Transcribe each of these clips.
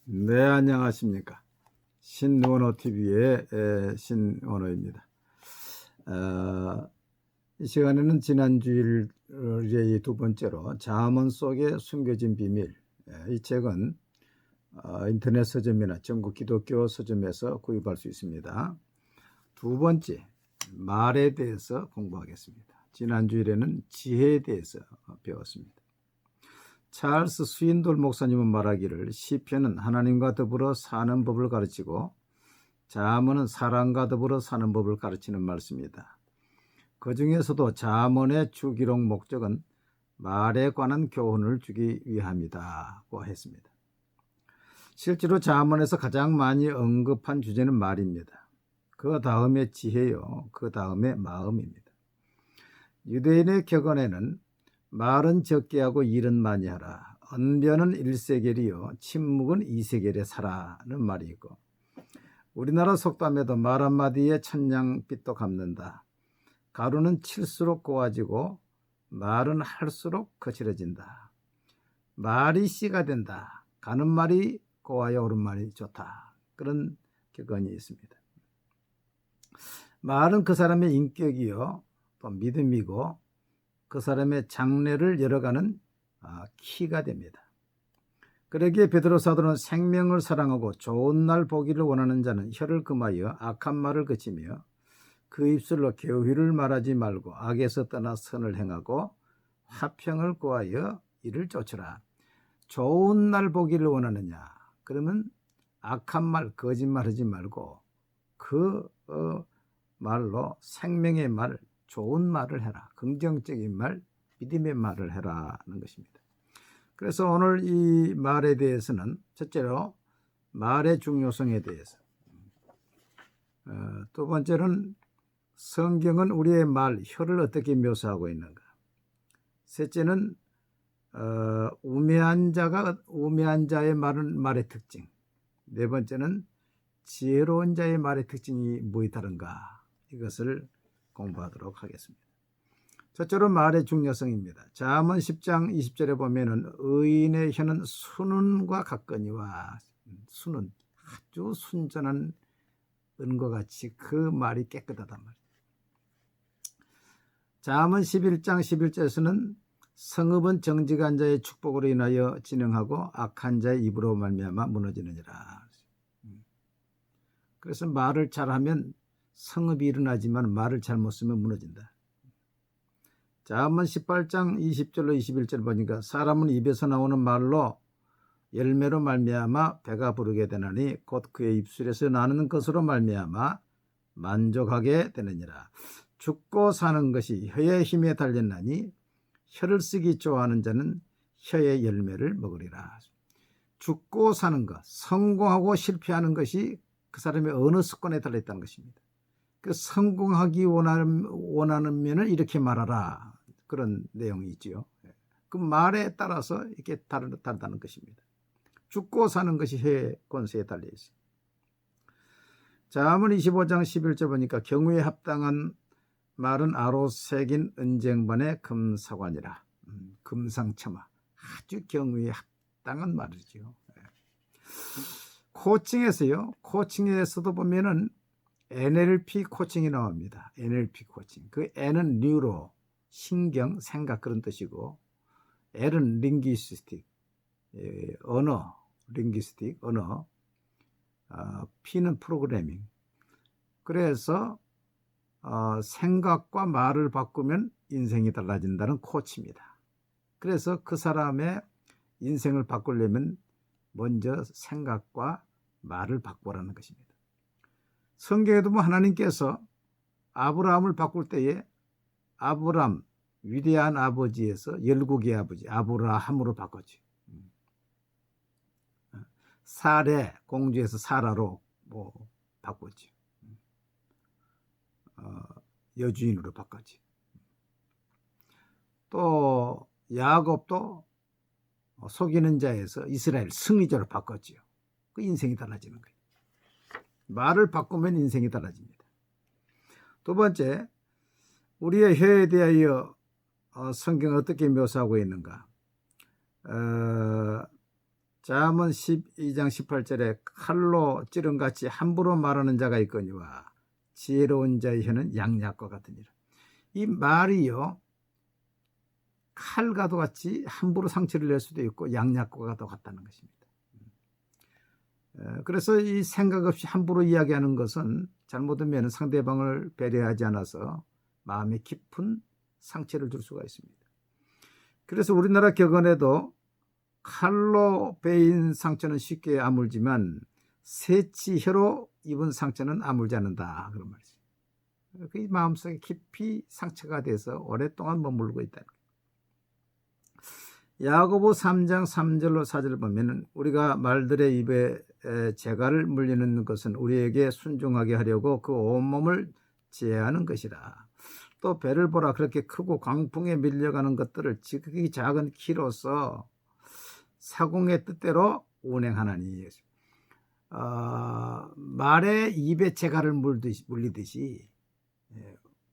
네, 안녕하십니까. 신원호TV의 신원호입니다. 이 시간에는 지난주일의 두 번째로 잠언 속에 숨겨진 비밀, 이 책은 인터넷 서점이나 전국 기독교 서점에서 구입할 수 있습니다. 두 번째, 말에 대해서 공부하겠습니다. 지난주일에는 지혜에 대해서 배웠습니다. 찰스 스윈돌 목사님은 말하기를 시편은 하나님과 더불어 사는 법을 가르치고 잠언은 사람과 더불어 사는 법을 가르치는 말씀입니다. 그 중에서도 잠언의 주기록 목적은 말에 관한 교훈을 주기 위함이다고 했습니다. 실제로 잠언에서 가장 많이 언급한 주제는 말입니다. 그 다음에 지혜요, 그 다음에 마음입니다. 유대인의 격언에는 말은 적게 하고 일은 많이 하라. 언변은 일세겔이요 침묵은 이세겔에 사라는 말이 있고, 우리나라 속담에도 말 한마디에 천냥빚도 갚는다. 가루는 칠수록 고와지고 말은 할수록 거칠어진다. 말이 씨가 된다. 가는 말이 고와야 옳은 말이 좋다. 그런 격언이 있습니다. 말은 그 사람의 인격이요 또 믿음이고 그 사람의 장래를 열어가는 키가 됩니다. 그러기에 베드로 사도는 생명을 사랑하고 좋은 날 보기를 원하는 자는 혀를 금하여 악한 말을 그치며 그 입술로 교훈을 말하지 말고 악에서 떠나 선을 행하고 화평을 구하여 이를 쫓으라. 좋은 날 보기를 원하느냐? 그러면 악한 말, 거짓말하지 말고 그 말로 생명의 말, 좋은 말을 해라. 긍정적인 말, 믿음의 말을 해라는 것입니다. 그래서 오늘 이 말에 대해서는 첫째로 말의 중요성에 대해서, 두 번째는 성경은 우리의 말, 혀를 어떻게 묘사하고 있는가. 셋째는 우매한 자의 말의 특징. 네 번째는 지혜로운 자의 말의 특징이 무엇이 다른가. 이것을 공부하도록 하겠습니다. 첫째로 말의 중요성입니다. 잠언 10장 20절에 보면은 의인의 혀는 순은과 같거니와, 순은 아주 순전한 은과 같이 그 말이 깨끗하단 말이에요. 잠언 11장 11절에서는 성읍은 정직한 자의 축복으로 인하여 진흥하고 악한 자의 입으로 말미암아 무너지느니라. 그래서 말을 잘하면 성읍이 일어나지만 말을 잘못 쓰면 무너진다. 잠언 18장 20절로 21절 보니까 사람은 입에서 나오는 말로 열매로 말미암아 배가 부르게 되나니 곧 그의 입술에서 나는 것으로 말미암아 만족하게 되느니라. 죽고 사는 것이 혀의 힘에 달렸나니 혀를 쓰기 좋아하는 자는 혀의 열매를 먹으리라. 죽고 사는 것, 성공하고 실패하는 것이 그 사람의 어느 습관에 달려있다는 것입니다. 그 성공하기 원하는 면을 이렇게 말하라. 그런 내용이 있지요. 그 말에 따라서 이렇게 다르다는 것입니다. 죽고 사는 것이 혀의 권세에 달려 있어요. 잠언 25장 11절 보니까 경우에 합당한 말은 아로 새긴 은쟁반의 금사관이라. 금상첨화. 아주 경우에 합당한 말이죠. 코칭에서도 보면은 NLP 코칭이 나옵니다. NLP 코칭. 그 N은 뉴로, 신경, 생각 그런 뜻이고, L은 링귀스틱, 언어, 링귀스틱, 언어, P는 프로그래밍. 그래서 생각과 말을 바꾸면 인생이 달라진다는 코치입니다. 그래서 그 사람의 인생을 바꾸려면 먼저 생각과 말을 바꾸라는 것입니다. 성경에도 하나님께서 아브라함을 바꿀 때에 아브람, 위대한 아버지에서 열국의 아버지 아브라함으로 바꿨죠. 사레, 공주에서 사라로 바꿨죠. 여주인으로 바꿨지. 또 야곱도 속이는 자에서 이스라엘 승리자로 바꿨지요. 그 인생이 달라지는 거예요. 말을 바꾸면 인생이 달라집니다. 두 번째, 우리의 혀에 대하여 성경은 어떻게 묘사하고 있는가. 잠언 12장 18절에 칼로 찌른같이 함부로 말하는 자가 있거니와 지혜로운 자의 혀는 양약과 같으니라. 이 말이요, 칼과도 같이 함부로 상처를 낼 수도 있고 양약과도 같다는 것입니다. 그래서 이 생각 없이 함부로 이야기하는 것은 잘못하면 상대방을 배려하지 않아서 마음에 깊은 상처를 줄 수가 있습니다. 그래서 우리나라 격언에도 칼로 베인 상처는 쉽게 아물지만 새치혀로 입은 상처는 아물지 않는다, 그런 말이죠. 그 마음속에 깊이 상처가 돼서 오랫동안 머물고 있다는 거예요. 야고보 3장 3절로 4절을 보면 우리가 말들의 입에 재갈을 물리는 것은 우리에게 순종하게 하려고 그 온몸을 제하는 것이라. 또 배를 보라, 그렇게 크고 광풍에 밀려가는 것들을 지극히 작은 키로서 사공의 뜻대로 운행하나니. 말에 입에 재갈을 물리듯이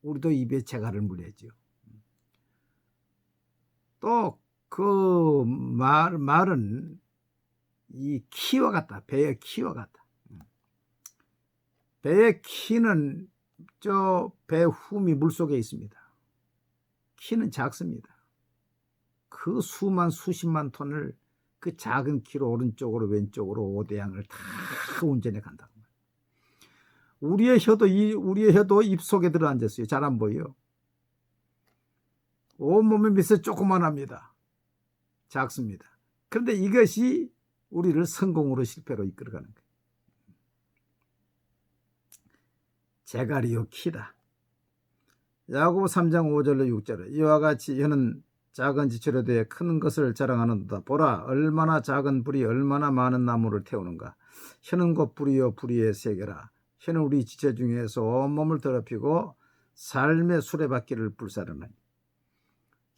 우리도 입에 재갈을 물려야죠. 또 그 말은 이 키와 같다. 배의 키와 같다. 배의 키는 저 배 훔이 물속에 있습니다. 키는 작습니다. 그 수십만 톤을 그 작은 키로 오른쪽으로 왼쪽으로 오대양을 다 운전해 간다고. 우리의 혀도 입속에 들어 앉았어요. 잘 안 보여요. 온몸의 밑에 조그만합니다. 작습니다. 그런데 이것이 우리를 성공으로 실패로 이끌어가는 거예요. 재갈이요 키다. 야고보 3장 5절로 6절에 이와 같이 혀는 작은 지체로 되어 큰 것을 자랑하는도다. 보라, 얼마나 작은 불이 얼마나 많은 나무를 태우는가. 혀는 곧 불이요 불의의 세계라. 혀는 우리 지체 중에서 온몸을 더럽히고 삶의 수레바퀴를 불사르나니.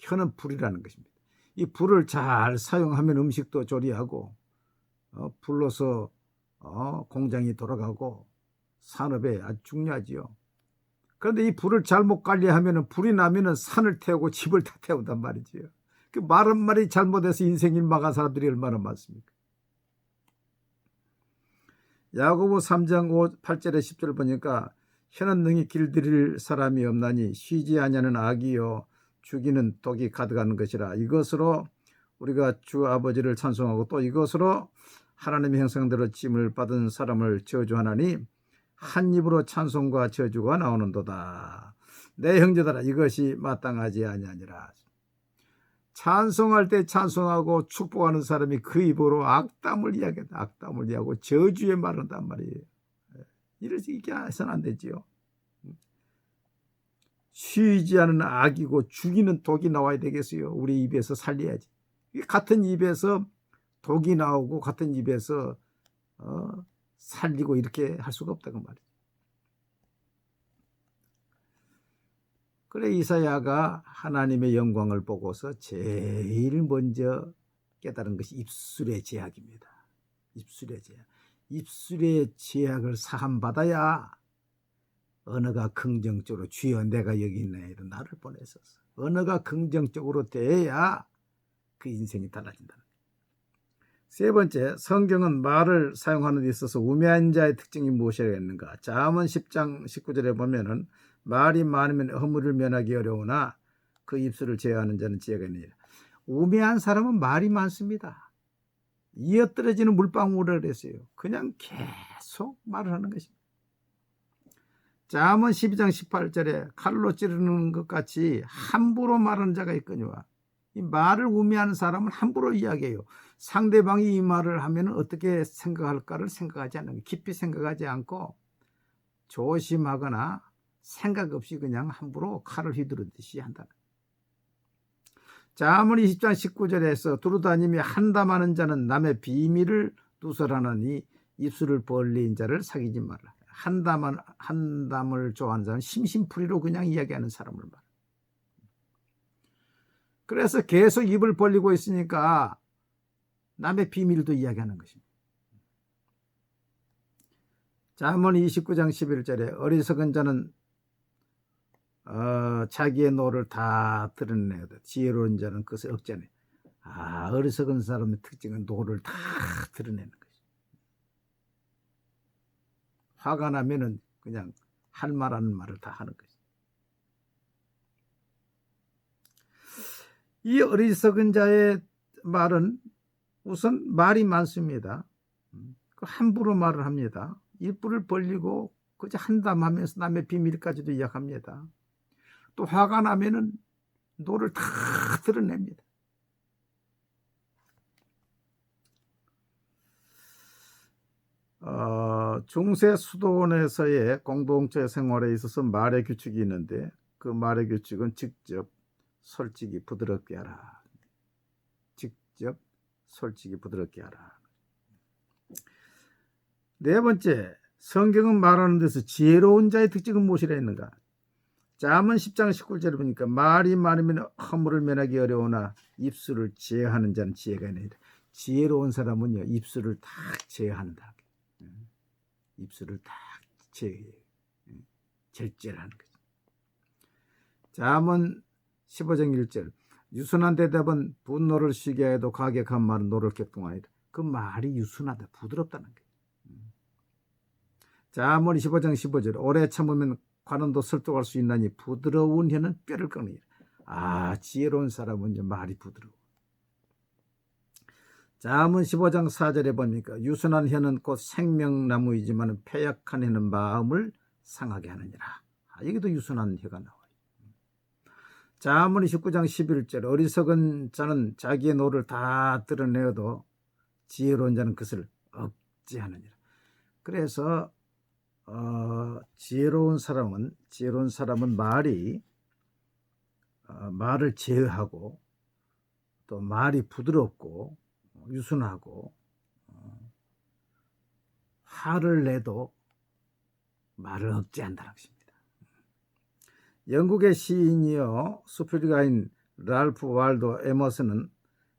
혀는 불이라는 것입니다. 이 불을 잘 사용하면 음식도 조리하고 불로서 공장이 돌아가고 산업에 아주 중요하지요. 그런데 이 불을 잘못 관리하면 불이 나면 산을 태우고 집을 다 태운단 말이지요. 그 말 한마디 잘못해서 인생을 망한 사람들이 얼마나 많습니까? 야고보 3장 8절에 10절 보니까 혀는 능히 길들일 사람이 없나니 쉬지 아니하는 악이요 죽이는 독이 가득한 것이라. 이것으로 우리가 주 아버지를 찬송하고 또 이것으로 하나님의 형상대로 찜을 받은 사람을 저주하나니 한 입으로 찬송과 저주가 나오는도다. 내 형제들아, 이것이 마땅하지 아니하니라. 찬송할 때 찬송하고 축복하는 사람이 그 입으로 악담을 이야기한다. 악담을 이야기하고 저주의 말을 한단 말이에요. 이렇게 해서는 안 되지요. 쉬지 않은 악이고 죽이는 독이 나와야 되겠어요. 우리 입에서 살려야지. 같은 입에서 독이 나오고 같은 입에서 살리고 이렇게 할 수가 없다고 말이에요. 그래 이사야가 하나님의 영광을 보고서 제일 먼저 깨달은 것이 입술의 제약입니다. 입술의 제약. 입술의 제약을 사함받아야 언어가 긍정적으로 주여 내가 여기 있나이다 나를 보내소서. 언어가 긍정적으로 돼야 그 인생이 달라진다. 세 번째, 성경은 말을 사용하는 데 있어서 우매한 자의 특징이 무엇이겠는가? 잠언 10장 19절에 보면은 말이 많으면 허물을 면하기 어려우나 그 입술을 제어하는 자는 지혜가 있느니라. 우매한 사람은 말이 많습니다. 이어떨어지는 물방울을 했어요. 그냥 계속 말을 하는 것입니다. 잠언 12장 18절에 칼로 찌르는 것 같이 함부로 말하는 자가 있거니와. 이 말을 우매하는 사람은 함부로 이야기해요. 상대방이 이 말을 하면 어떻게 생각할까를 생각하지 않는 거예요. 깊이 생각하지 않고 조심하거나 생각 없이 그냥 함부로 칼을 휘두르듯이 한다는 거예요. 잠언 20장 19절에서 두루다니며 한담하는 자는 남의 비밀을 누설하느니 입술을 벌린 자를 사귀지 말라. 한담을 좋아하는 사람은 심심풀이로 그냥 이야기하는 사람을 말해요. 그래서 계속 입을 벌리고 있으니까 남의 비밀도 이야기하는 것입니다. 잠언 29장 11절에 어리석은 자는 자기의 노를 다 드러내거든 지혜로운 자는 그것을 억제하네. 어리석은 사람의 특징은 노를 다 드러내는 거지. 화가 나면은 그냥 할 말하는 말을 다 하는 거지. 이 어리석은 자의 말은 우선 말이 많습니다. 함부로 말을 합니다. 입술을 벌리고 그저 한담하면서 남의 비밀까지도 이야기합니다. 또 화가 나면은 노를 다 드러냅니다. 중세 수도원에서의 공동체 생활에 있어서 말의 규칙이 있는데 그 말의 규칙은 직접 솔직히 부드럽게 하라. 직접 솔직히 부드럽게 하라. 네 번째, 성경은 말하는 데서 지혜로운 자의 특징은 무엇이라 했는가? 잠언 10장 19절에 보니까 말이 많으면 허물을 면하기 어려우나 입술을 제어하는 자는 지혜가 있느니라. 지혜로운 사람은요, 입술을 딱 제어한다. 입술을 딱 절제를 하는 거죠. 잠언 15장 1절, 유순한 대답은 분노를 쉬게 해도 가격한 말은 노를 격동하리라. 그 말이 유순하다, 부드럽다는 거예요. 잠언 25장 15절, 오래 참으면 관원도 설득할 수 있나니 부드러운 혀는 뼈를 꺾느니라. 지혜로운 사람은 말이 부드러워. 잠언 15장 4절에 보니까 유순한 혀는 곧 생명나무이지만 패약한 혀는 마음을 상하게 하느니라. 여기도 유순한 혀가 나와요. 잠언 29장 11절, 어리석은 자는 자기의 노를 다 드러내어도 지혜로운 자는 그것을 억제하느니라. 그래서 지혜로운 사람은 말을 제어하고 또 말이 부드럽고 유순하고 화를 내도 말을 억제한다는 것입니다. 영국의 시인이요 수필가인 랄프 waldo 에머슨은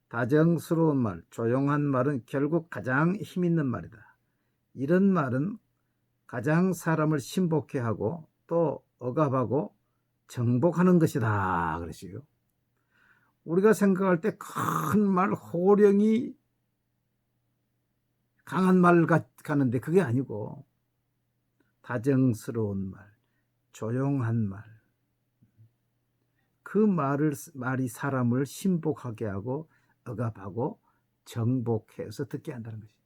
다정스러운 말, 조용한 말은 결국 가장 힘있는 말이다. 이런 말은 가장 사람을 신복해 하고 또 억압하고 정복하는 것이다 그러시요. 우리가 생각할 때 큰 말, 호령이 강한 말 같는데 그게 아니고 다정스러운 말, 조용한 말, 그 말이 사람을 신복하게 하고 억압하고 정복해서 듣게 한다는 것이죠.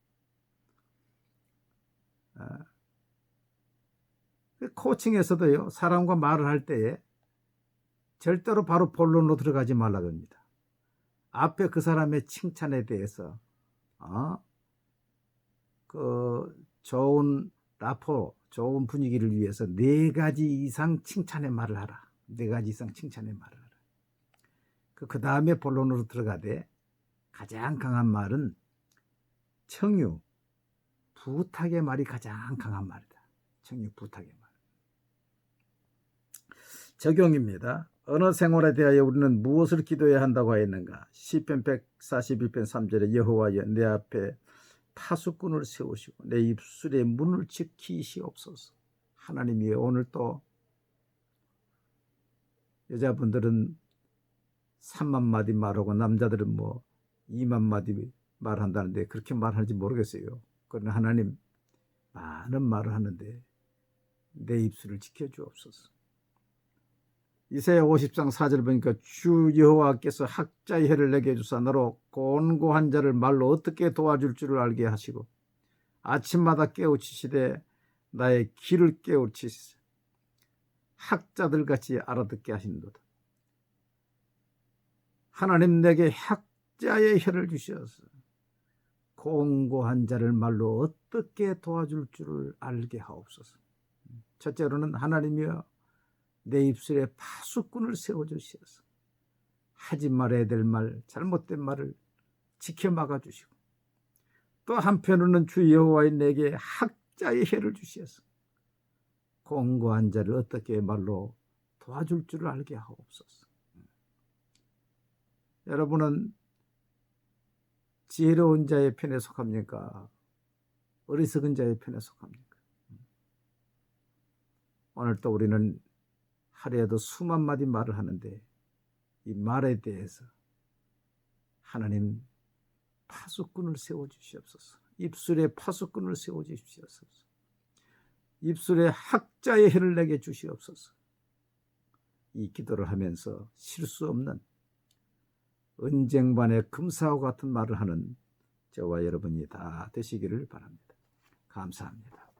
코칭에서도요, 사람과 말을 할 때에 절대로 바로 본론으로 들어가지 말라고 합니다. 앞에 그 사람의 칭찬에 대해서 좋은 라포, 좋은 분위기를 위해서 4가지 이상 칭찬의 말을 하라. 4가지 이상 칭찬의 말을 하라. 그 다음에 본론으로 들어가되 가장 강한 말은 청유, 부탁의 말이 가장 강한 말이다. 청유, 부탁의 말. 적용입니다. 언어 생활에 대하여 우리는 무엇을 기도해야 한다고 하였는가? 시편 141편 3절에 여호와여 내 앞에 파수꾼을 세우시고 내 입술의 문을 지키시옵소서. 하나님이 오늘 또 여자분들은 3만 마디 말하고 남자들은 2만 마디 말한다는데 그렇게 말하는지 모르겠어요. 그러나 하나님 많은 말을 하는데 내 입술을 지켜주옵소서. 이사야 50장 4절 보니까 주 여호와께서 학자의 혀를 내게 주사 너로 곤고한 자를 말로 어떻게 도와줄 줄을 알게 하시고 아침마다 깨우치시되 나의 귀를 깨우치시사 학자들 같이 알아듣게 하신도다. 하나님 내게 학자의 혀를 주셔서 곤고한 자를 말로 어떻게 도와줄 줄을 알게 하옵소서. 첫째로는 하나님이여 내 입술에 파수꾼을 세워주시어서 하지 말아야 될 말, 잘못된 말을 지켜 막아주시고 또 한편으로는 주 여호와의 내게 학자의 혀를 주시어서 공고한 자를 어떻게 말로 도와줄 줄을 알게 하옵소서. 여러분은 지혜로운 자의 편에 속합니까? 어리석은 자의 편에 속합니까? 오늘 또 우리는 하루에도 수만 마디 말을 하는데 이 말에 대해서 하나님 파수꾼을 세워주시옵소서. 입술에 파수꾼을 세워주시옵소서. 입술에 학자의 해를 내게 주시옵소서. 이 기도를 하면서 실수 없는 은쟁반의 금사와 같은 말을 하는 저와 여러분이 다 되시기를 바랍니다. 감사합니다.